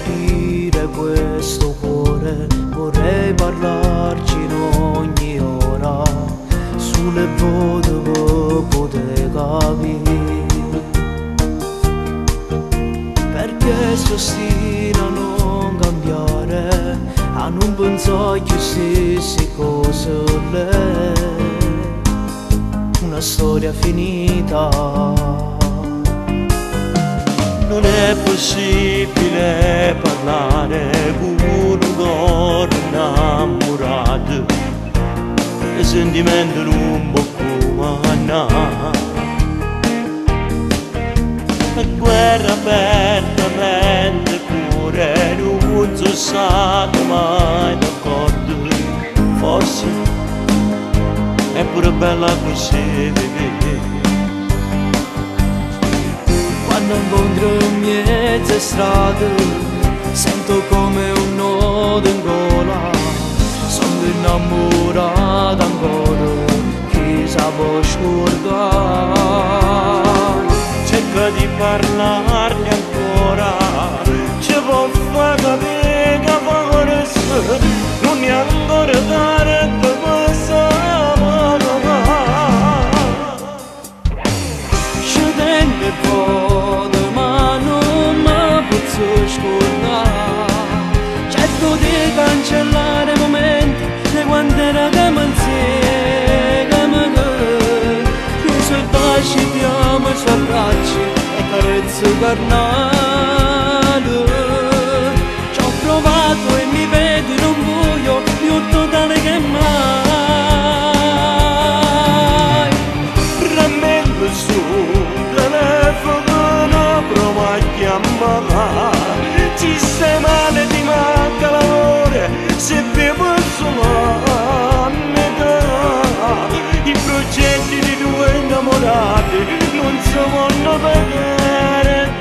aprire questo cuore, vorrei parlarci in ogni ora, sulle volte che potete capire, perché si ostina a non cambiare, a non pensare che stesse cose una storia finita. Non è possibile parlare con un cuore innamorato, i sentimenti non può comandare. La guerra aperta rende il cuore, non sono stato mai d'accordo. Forse è pure bella così. Quando incontro in mezzo strade, sento come un nodo in gola. Sono innamorato ancora, chi sa può scordare. Cerca di parlarne ancora, ci può far capire che forse non è ancora tardi per sapere. Ci tengo fuori ma non mi posso scordare. Cerco di cancellare i momenti di quando eravamo insieme, che se baci ti amo i suoi bracci e carezze carnali. Ci ho provato e mi vedo in un buio più totale che mai. Rammento su telefono, prova a chiamare. Ci stai male, ti manca l'amore, se bevo solo a metà. I progetti di due innamorati non si vanno vedere.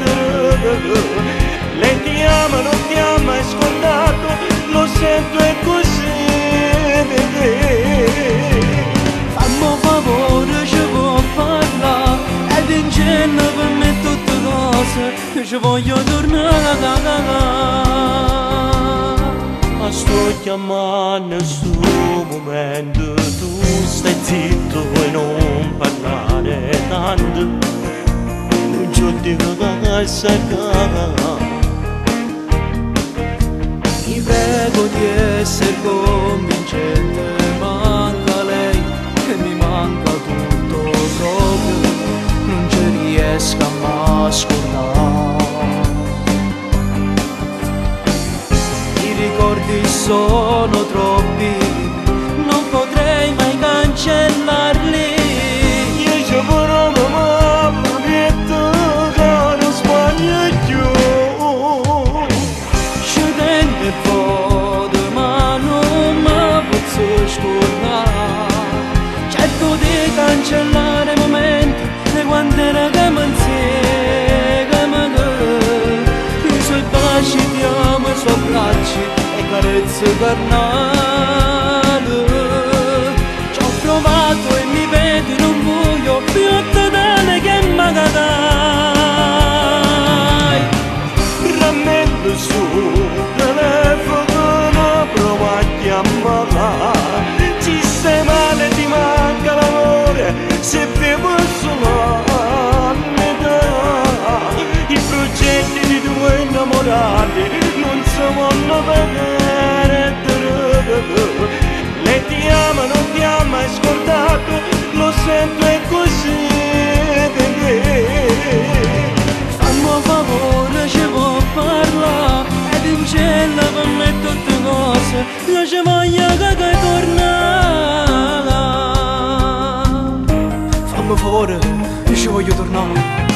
Lei ti ama, non ti ama, è scontato, lo sento è così. Fammi un favore, ci può parlare, ed in genere per me tutte cose, che ci voglio tornare. Ma sto chiamando in sto momento, tu stai zitto e non parlare tanto, non ci dico che sei cagato. Mi prego di essere convincente, manca lei e mi manca tutto proprio, non ci riesco a scordare. I ricordi sono troppi, non potrei mai cancellarli. Io ci vorrò mamma, prometto che non sbaglio più. Ci tengo fuori ma non mi posso scordare. Cerco di cancellare i momenti di quando eravamo insieme, che i suoi baci ti amo, i suoi bracci e carezze carnali. Ci ho provato e mi vedo in un buio più totale che magari. Rammento su telefono, prova a chiamare. Ci stai male, ti manca l'amore, se bevo solo a metà. I progetti di due innamorati non si vanno vedere. Lei ti ama, non ti ama, è scordato, lo sento è così. Fammi un favore, ci può parlare, ed in cielo per me tutte cose, io ci voglio che tornare. Fammi un favore, io ci voglio tornare.